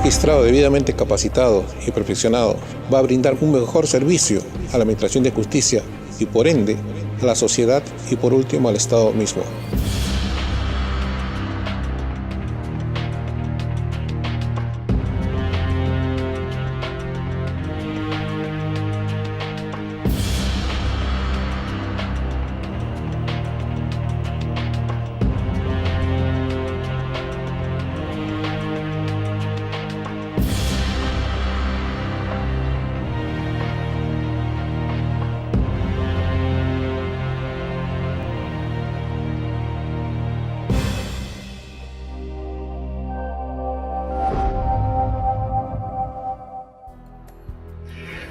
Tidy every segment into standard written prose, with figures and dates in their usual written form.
magistrado debidamente capacitado y perfeccionado va a brindar un mejor servicio a la administración de justicia y por ende a la sociedad y por último al Estado mismo.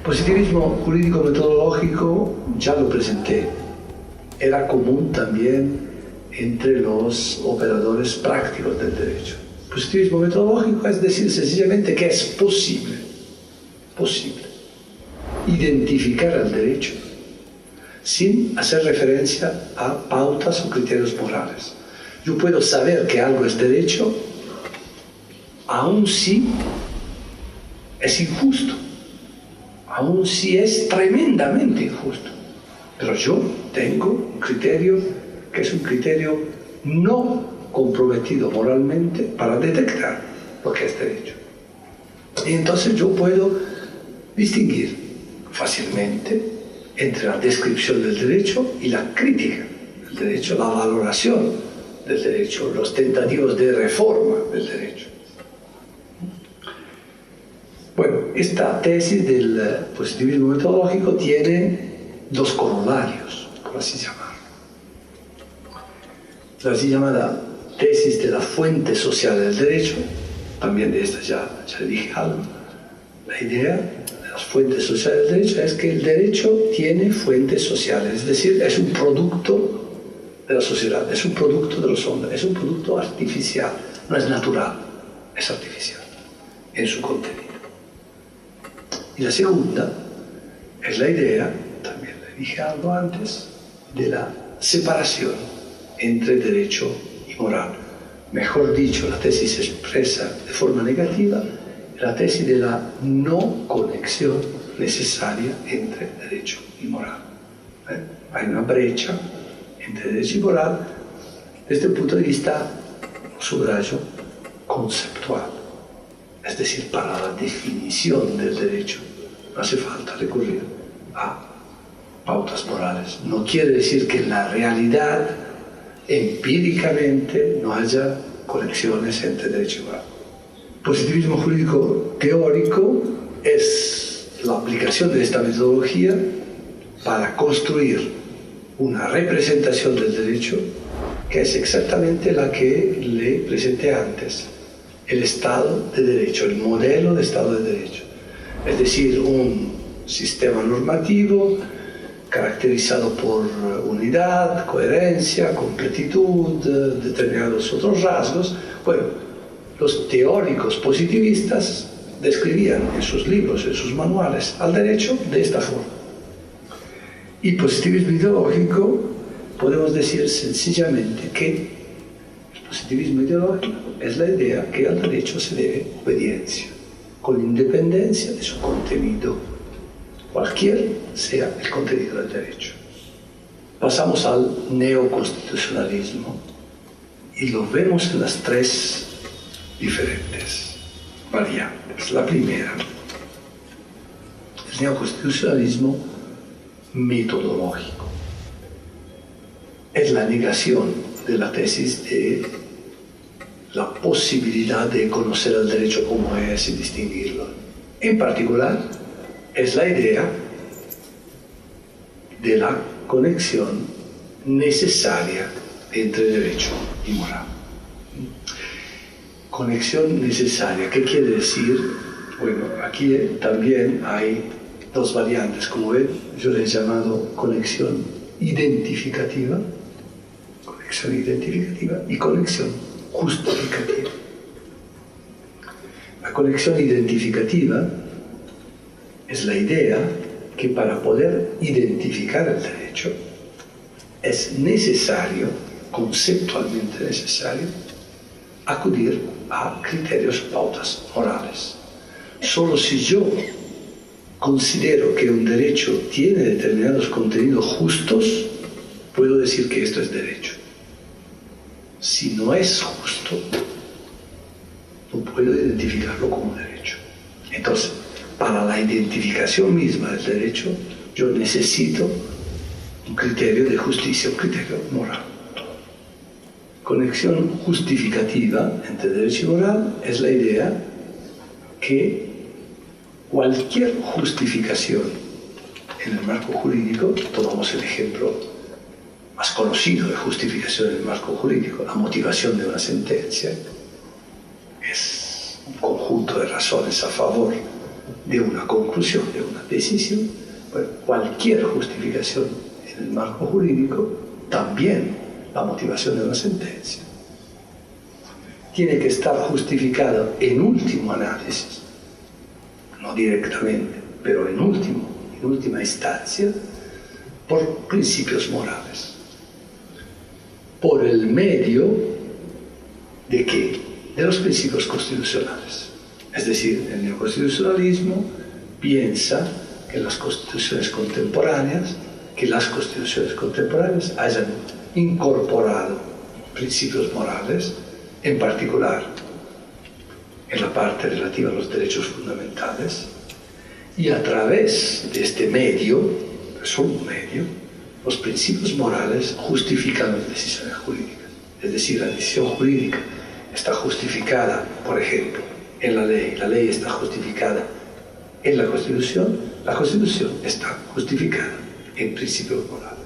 Positivismo jurídico-metodológico ya lo presenté. Era común también entre los operadores prácticos del derecho. Positivismo metodológico es decir sencillamente que es posible identificar el derecho sin hacer referencia a pautas o criterios morales. Yo puedo saber que algo es derecho, aun si es injusto, aun si es tremendamente injusto. Pero yo tengo un criterio que es un criterio no comprometido moralmente para detectar lo que es derecho. Y entonces yo puedo distinguir fácilmente entre la descripción del derecho y la crítica del derecho, la valoración del derecho, los tentativos de reforma del derecho. Bueno, esta tesis del positivismo metodológico tiene dos corolarios, por así llamarlo. La así llamada tesis de la fuente social del derecho, también de esta ya dije algo. La idea de las fuentes sociales del derecho es que el derecho tiene fuentes sociales, es decir, es un producto de la sociedad, es un producto de los hombres, es un producto artificial, no es natural, es artificial en su contenido. Y la segunda es la idea, también le dije algo antes, de la separación entre derecho y moral. Mejor dicho, la tesis expresa de forma negativa la tesis de la no conexión necesaria entre derecho y moral. Hay una brecha entre derecho y moral desde el punto de vista, subrayo, conceptual. Es decir, para la definición del derecho no hace falta recurrir a pautas morales. No quiere decir que en la realidad, empíricamente, no haya conexiones entre derecho y moral. Positivismo jurídico teórico es la aplicación de esta metodología para construir una representación del derecho que es exactamente la que le presenté antes. El Estado de Derecho, el modelo de Estado de Derecho. Es decir, un sistema normativo caracterizado por unidad, coherencia, completitud, determinados otros rasgos. Bueno, los teóricos positivistas describían en sus libros, en sus manuales, al derecho de esta forma. Y positivismo ideológico, podemos decir sencillamente que el positivismo ideológico es la idea que al derecho se debe obediencia, con independencia de su contenido, cualquier sea el contenido del derecho. Pasamos al neoconstitucionalismo y lo vemos en las tres diferentes variantes. La primera, el neoconstitucionalismo metodológico. Es la negación de la tesis de la posibilidad de conocer el derecho como es y distinguirlo. En particular, es la idea de la conexión necesaria entre derecho y moral. Conexión necesaria, ¿qué quiere decir? Bueno, aquí también hay dos variantes, como ven, yo le he llamado conexión identificativa y conexión justificativa. La conexión identificativa es la idea que para poder identificar el derecho es necesario, conceptualmente necesario, acudir a criterios, pautas morales. Solo si yo considero que un derecho tiene determinados contenidos justos, puedo decir que esto es derecho. Si no es justo, no puedo identificarlo como derecho. Entonces, para la identificación misma del derecho, yo necesito un criterio de justicia, un criterio moral. Conexión justificativa entre derecho y moral es la idea que cualquier justificación en el marco jurídico, tomamos el ejemplo más conocido de justificación en el marco jurídico, la motivación de una sentencia, es un conjunto de razones a favor de una conclusión, de una decisión. Bueno, cualquier justificación en el marco jurídico, también la motivación de una sentencia, tiene que estar justificada en último análisis, no directamente, pero en última instancia, por principios morales. Por el medio de ¿qué? De los principios constitucionales. Es decir, el neoconstitucionalismo piensa que las constituciones contemporáneas hayan incorporado principios morales, en particular en la parte relativa a los derechos fundamentales, y a través de este medio, solo un medio, los principios morales justifican las decisiones jurídicas. Es decir, la decisión jurídica está justificada, por ejemplo, en la ley está justificada en la Constitución está justificada en principios morales.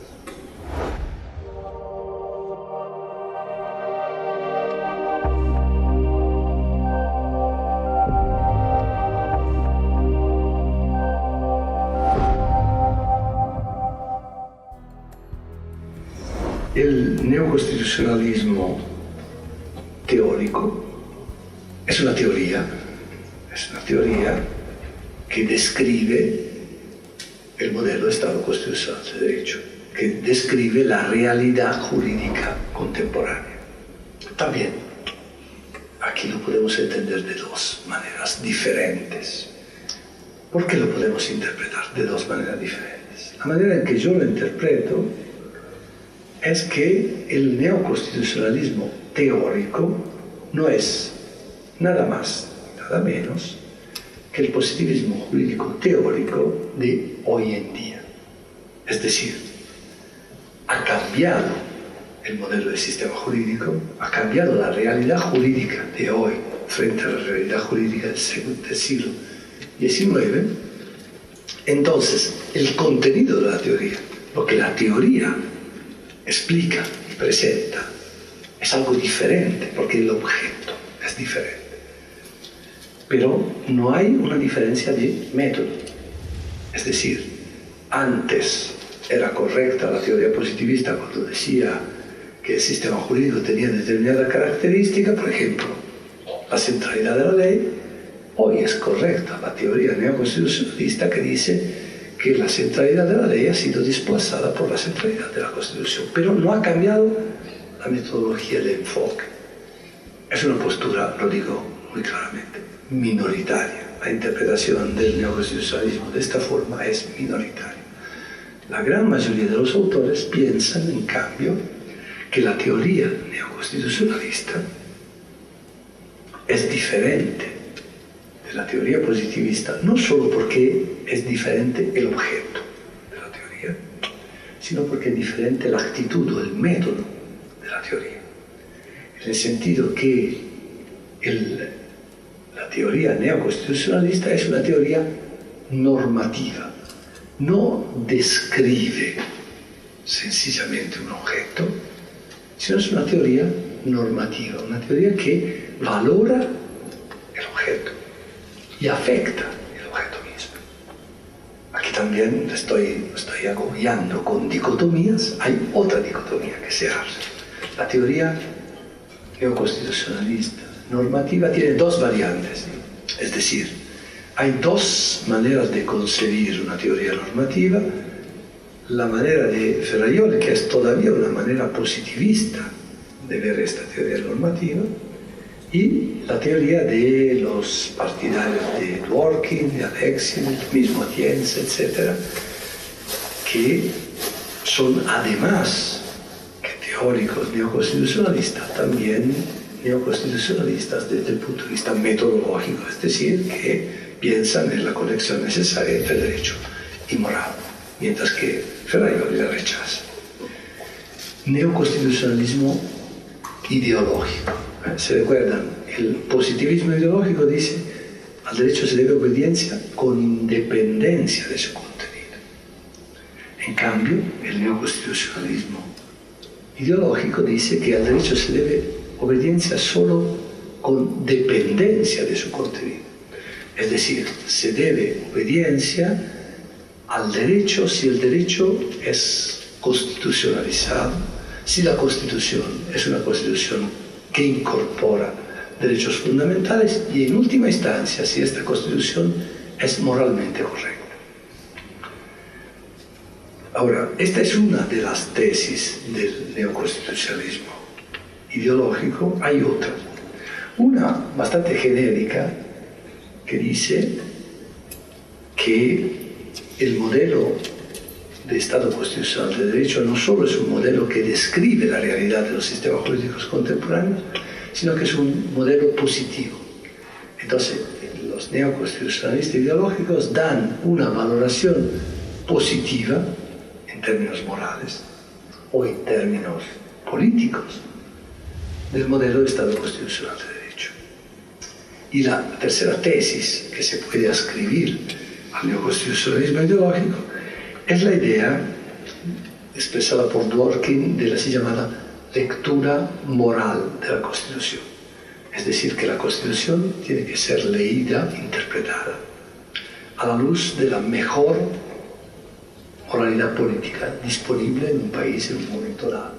El neoconstitucionalismo teórico es una teoría que describe el modelo de Estado constitucional de derecho, que describe la realidad jurídica contemporánea. También, aquí lo podemos entender de dos maneras diferentes. ¿Por qué lo podemos interpretar de dos maneras diferentes? La manera en que yo lo interpreto es que el neoconstitucionalismo teórico no es nada más, nada menos que el positivismo jurídico teórico de hoy en día. Es decir, ha cambiado el modelo del sistema jurídico, ha cambiado la realidad jurídica de hoy frente a la realidad jurídica del siglo XIX. Entonces, el contenido de la teoría, lo que la teoría explica y presenta, es algo diferente, porque el objeto es diferente. Pero no hay una diferencia de método. Es decir, antes era correcta la teoría positivista cuando decía que el sistema jurídico tenía determinada característica, por ejemplo, la centralidad de la ley. Hoy es correcta la teoría neoconstitucionalista que dice que la centralidad de la ley ha sido desplazada por la centralidad de la Constitución, pero no ha cambiado la metodología del enfoque. Es una postura, lo digo muy claramente, minoritaria. La interpretación del neoconstitucionalismo de esta forma es minoritaria. La gran mayoría de los autores piensan, en cambio, que la teoría neoconstitucionalista es diferente de la teoría positivista, no solo porque es diferente el objeto de la teoría, sino porque es diferente la actitud o el método de la teoría. En el sentido que la teoría neoconstitucionalista es una teoría normativa, no describe sencillamente un objeto, sino es una teoría normativa, una teoría que valora el objeto y afecta el objeto mismo. Aquí también estoy agobiando con dicotomías. Hay otra dicotomía que se hace. La teoría neoconstitucionalista normativa tiene dos variantes, es decir, hay dos maneras de concebir una teoría normativa. La manera de Ferrajoli, que es todavía una manera positivista de ver esta teoría normativa, y la teoría de los partidarios de Dworkin, de Alexis, mismo Jens, etc., que son además que teóricos neoconstitucionalistas, también neoconstitucionalistas desde el punto de vista metodológico, es decir, que piensan en la conexión necesaria entre derecho y moral, mientras que Ferraioli la rechaza. Neoconstitucionalismo ideológico. ¿Se recuerdan? El positivismo ideológico dice al derecho se debe obediencia con independencia de su contenido. En cambio, el neoconstitucionalismo ideológico dice que al derecho se debe obediencia solo con dependencia de su contenido. Es decir, se debe obediencia al derecho si el derecho es constitucionalizado, si la Constitución es una Constitución que incorpora derechos fundamentales y, en última instancia, si esta Constitución es moralmente correcta. Ahora, esta es una de las tesis del neoconstitucionalismo ideológico. Hay otra, una bastante genérica, que dice que el modelo de Estado constitucional de derecho no solo es un modelo que describe la realidad de los sistemas políticos contemporáneos, sino que es un modelo positivo. Entonces, los neoconstitucionalistas ideológicos dan una valoración positiva en términos morales o en términos políticos del modelo de Estado constitucional de derecho. Y la tercera tesis que se puede ascribir al neoconstitucionalismo ideológico es la idea expresada por Dworkin de la así llamada lectura moral de la Constitución. Es decir, que la Constitución tiene que ser leída, interpretada, a la luz de la mejor moralidad política disponible en un país en un momento dado.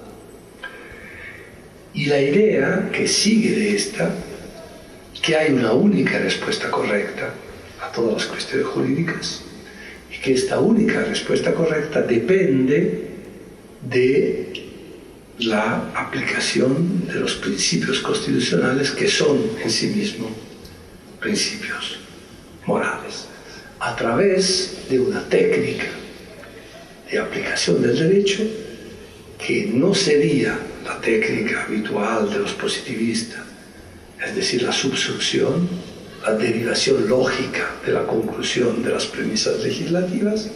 Y la idea que sigue de esta, que hay una única respuesta correcta a todas las cuestiones jurídicas, y que esta única respuesta correcta depende de la aplicación de los principios constitucionales que son en sí mismos principios morales, a través de una técnica de aplicación del derecho que no sería la técnica habitual de los positivistas, es decir, la subsunción, la derivación lógica de la conclusión de las premisas legislativas,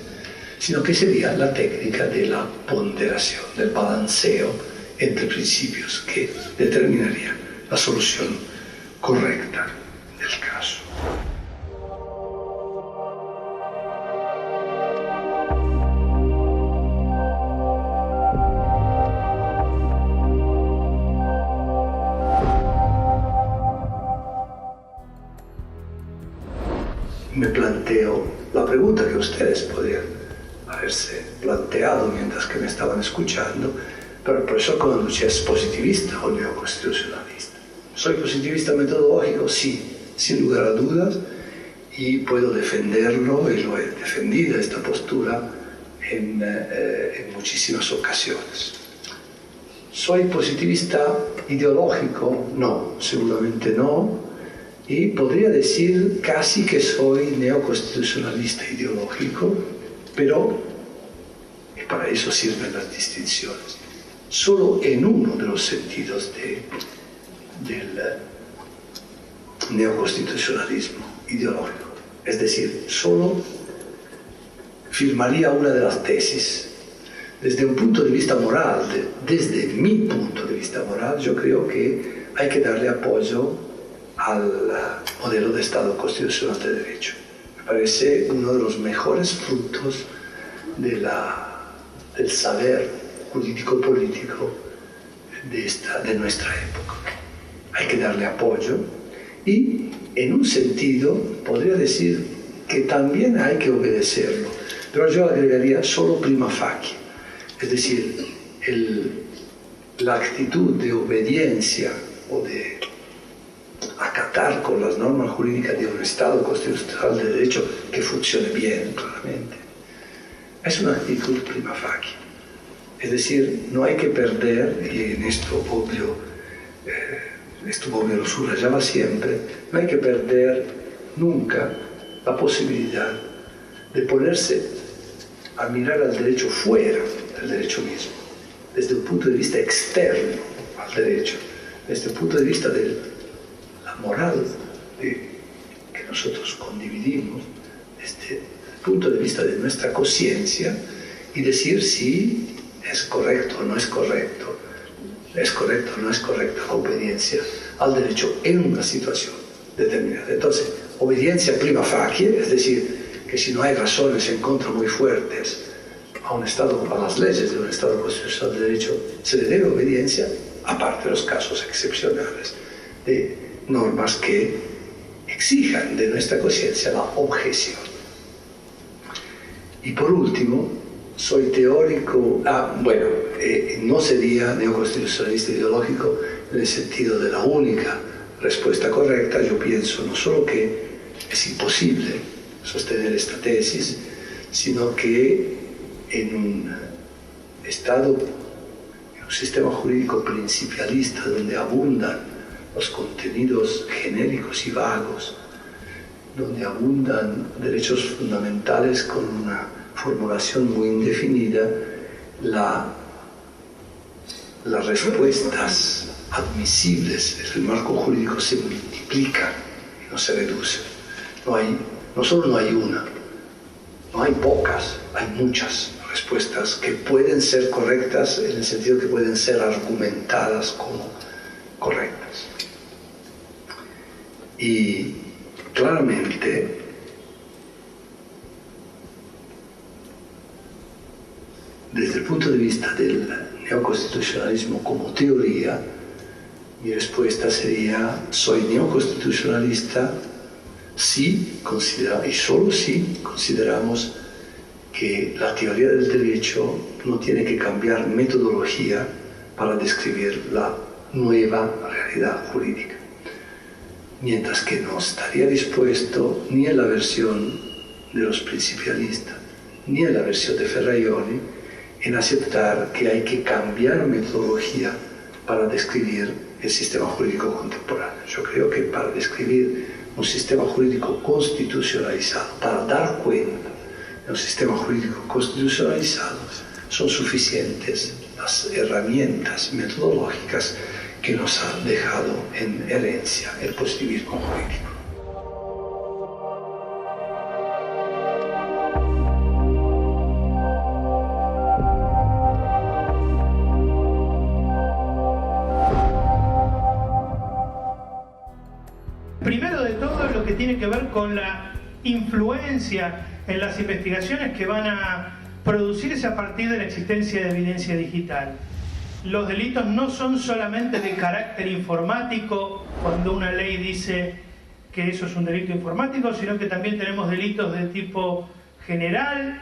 sino que sería la técnica de la ponderación, del balanceo entre principios que determinaría la solución correcta del caso. Me planteo la pregunta que ustedes podrían haberse planteado mientras que me estaban escuchando, pero el profesor Comanducci es positivista o neoconstitucionalista. ¿Soy positivista metodológico? Sí, sin lugar a dudas, y puedo defenderlo, y lo he defendido, esta postura, en muchísimas ocasiones. ¿Soy positivista ideológico? No, seguramente no. Y podría decir casi que soy neoconstitucionalista ideológico, pero para eso sirven las distinciones. Solo en uno de los sentidos del neoconstitucionalismo ideológico. Es decir, solo firmaría una de las tesis. Desde un punto de vista moral, desde mi punto de vista moral, yo creo que hay que darle apoyo al modelo de Estado constitucional de derecho. Me parece uno de los mejores frutos del saber jurídico-político de nuestra época. Hay que darle apoyo y, en un sentido, podría decir que también hay que obedecerlo, pero yo agregaría solo prima facie, es decir, la actitud de obediencia o de acatar con las normas jurídicas de un Estado constitucional de derecho que funcione bien, claramente, es una actitud prima facie. Es decir, no hay que perder, y en esto obvio esto Bobbio lo subrayaba siempre, no hay que perder nunca la posibilidad de ponerse a mirar al derecho fuera del derecho mismo, desde un punto de vista externo al derecho, desde el punto de vista de la moral que nosotros condividimos, desde el punto de vista de nuestra conciencia, y decir si es correcto o no es correcto la obediencia al derecho en una situación determinada. Entonces, obediencia prima facie, es decir, que si no hay razones en contra muy fuertes a un Estado, a las leyes de un Estado constitucional de derecho, se le debe obediencia, aparte de los casos excepcionales de normas que exijan de nuestra conciencia la objeción. Y por último, soy teórico, no sería neoconstitucionalista ideológico en el sentido de la única respuesta correcta. Yo pienso no solo que es imposible sostener esta tesis, sino que en un Estado, en un sistema jurídico principialista donde abundan los contenidos genéricos y vagos, donde abundan derechos fundamentales con una formulación muy indefinida, las respuestas admisibles en el marco jurídico se multiplican y no se reducen. No solo no hay una, no hay pocas, hay muchas respuestas que pueden ser correctas en el sentido que pueden ser argumentadas como correctas. Y claramente desde el punto de vista del neoconstitucionalismo como teoría, mi respuesta sería: soy neoconstitucionalista si consideramos, y solo si consideramos, que la teoría del derecho no tiene que cambiar metodología para describir la nueva realidad jurídica. Mientras que no estaría dispuesto ni en la versión de los principialistas, ni en la versión de Ferraioli, en aceptar que hay que cambiar metodología para describir el sistema jurídico contemporáneo. Yo creo que para describir un sistema jurídico constitucionalizado, para dar cuenta de un sistema jurídico constitucionalizado, son suficientes las herramientas metodológicas que nos ha dejado en herencia el positivismo jurídico. Primero de todo, lo que tiene que ver con la influencia en las investigaciones que van a producirse a partir de la existencia de evidencia digital. Los delitos no son solamente de carácter informático, cuando una ley dice que eso es un delito informático, sino que también tenemos delitos de tipo general,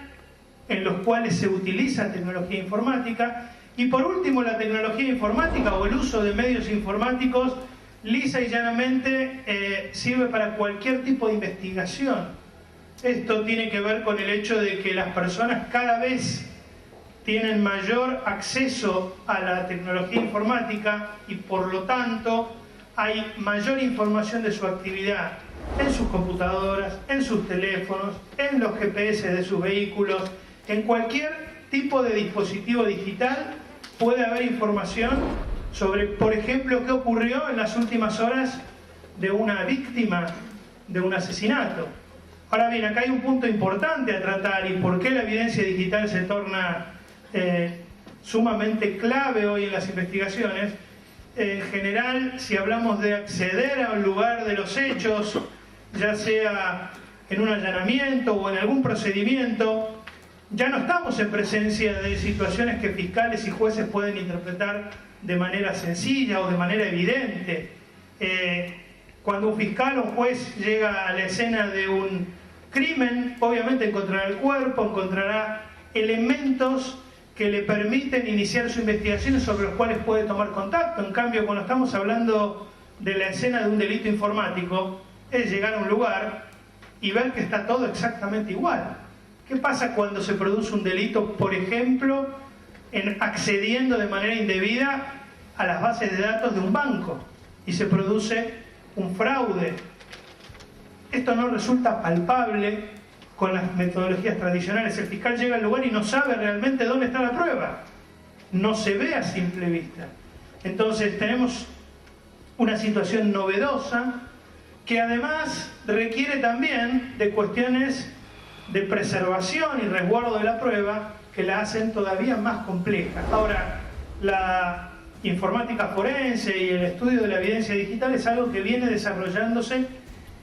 en los cuales se utiliza tecnología informática. Y por último, la tecnología informática o el uso de medios informáticos lisa y llanamente sirve para cualquier tipo de investigación. Esto tiene que ver con el hecho de que las personas cada vez tienen mayor acceso a la tecnología informática y por lo tanto hay mayor información de su actividad en sus computadoras, en sus teléfonos, en los GPS de sus vehículos, en cualquier tipo de dispositivo digital puede haber información sobre, por ejemplo, qué ocurrió en las últimas horas de una víctima de un asesinato. Ahora bien, acá hay un punto importante a tratar y por qué la evidencia digital se torna sumamente clave hoy en las investigaciones. En general, si hablamos de acceder a un lugar de los hechos, ya sea en un allanamiento o en algún procedimiento, ya no estamos en presencia de situaciones que fiscales y jueces pueden interpretar de manera sencilla o de manera evidente. Cuando un fiscal o un juez llega a la escena de un crimen, obviamente encontrará el cuerpo, encontrará elementos que le permiten iniciar su investigación sobre los cuales puede tomar contacto. En cambio, cuando estamos hablando de la escena de un delito informático, es llegar a un lugar y ver que está todo exactamente igual. ¿Qué pasa cuando se produce un delito, por ejemplo, accediendo de manera indebida a las bases de datos de un banco? y se produce un fraude. Esto no resulta palpable con las metodologías tradicionales. El fiscal llega al lugar y no sabe realmente dónde está la prueba. No se ve a simple vista. Entonces tenemos una situación novedosa que además requiere también de cuestiones de preservación y resguardo de la prueba que la hacen todavía más compleja. Ahora, la informática forense y el estudio de la evidencia digital es algo que viene desarrollándose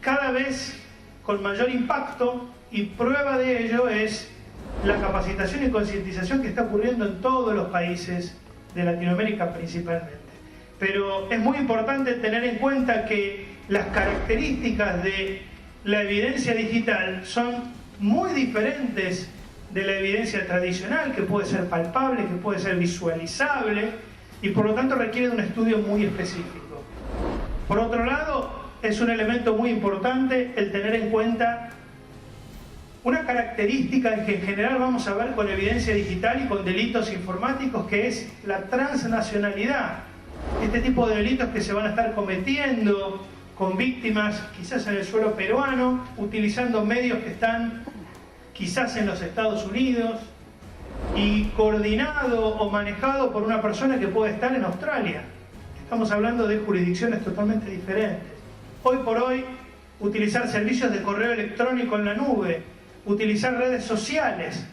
cada vez con mayor impacto, y prueba de ello es la capacitación y concientización que está ocurriendo en todos los países de Latinoamérica principalmente. Pero es muy importante tener en cuenta que las características de la evidencia digital son muy diferentes de la evidencia tradicional, que puede ser palpable, que puede ser visualizable, y por lo tanto requiere de un estudio muy específico. Por otro lado, es un elemento muy importante el tener en cuenta una característica que en general vamos a ver con evidencia digital y con delitos informáticos, que es la transnacionalidad. Este tipo de delitos que se van a estar cometiendo con víctimas quizás en el suelo peruano, utilizando medios que están quizás en los Estados Unidos, y coordinado o manejado por una persona que puede estar en Australia. Estamos hablando de jurisdicciones totalmente diferentes. Hoy por hoy, utilizar servicios de correo electrónico en la nube, utilizar redes sociales,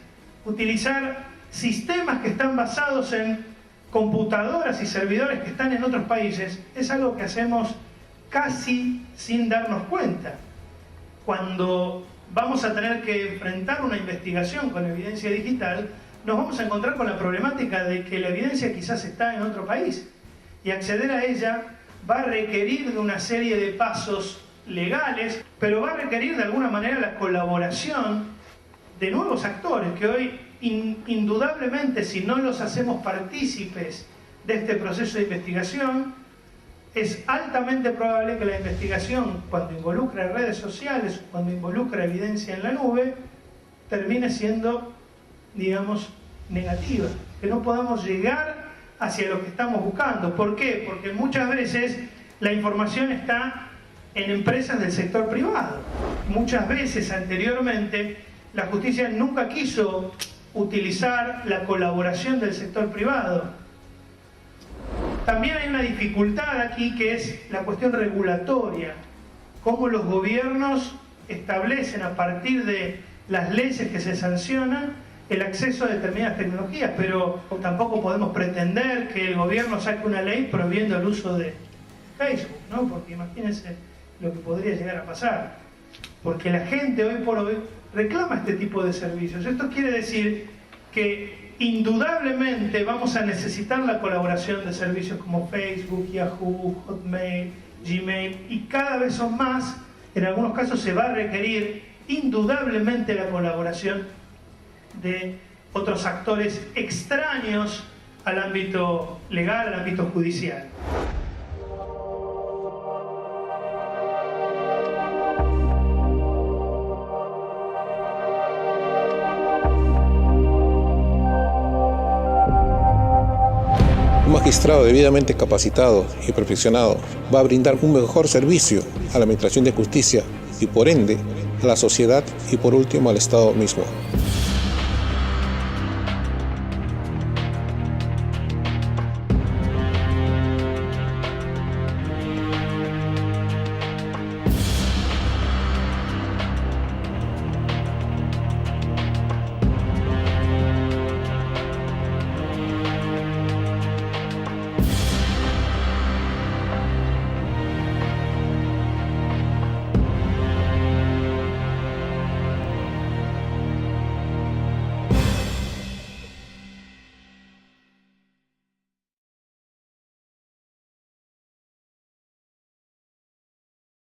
utilizar sistemas que están basados en computadoras y servidores que están en otros países, es algo que hacemos casi sin darnos cuenta. Cuando vamos a tener que enfrentar una investigación con evidencia digital, nos vamos a encontrar con la problemática de que la evidencia quizás está en otro país, y acceder a ella va a requerir de una serie de pasos legales, pero va a requerir de alguna manera la colaboración de nuevos actores que hoy indudablemente, si no los hacemos partícipes de este proceso de investigación, es altamente probable que la investigación, cuando involucra redes sociales, cuando involucra evidencia en la nube, termine siendo, digamos, negativa, que no podamos llegar hacia lo que estamos buscando. ¿Por qué? Porque muchas veces la información está en empresas del sector privado. Muchas veces anteriormente la justicia nunca quiso utilizar la colaboración del sector privado. También hay una dificultad aquí, que es la cuestión regulatoria. Cómo los gobiernos establecen a partir de las leyes que se sancionan el acceso a determinadas tecnologías, pero tampoco podemos pretender que el gobierno saque una ley prohibiendo el uso de Facebook, ¿no? Porque imagínense lo que podría llegar a pasar. Porque la gente hoy por hoy reclama este tipo de servicios. Esto quiere decir que indudablemente vamos a necesitar la colaboración de servicios como Facebook, Yahoo, Hotmail, Gmail, y cada vez son más. En algunos casos se va a requerir indudablemente la colaboración de otros actores extraños al ámbito legal, al ámbito judicial. Un magistrado debidamente capacitado y perfeccionado va a brindar un mejor servicio a la administración de justicia y por ende a la sociedad y por último al Estado mismo.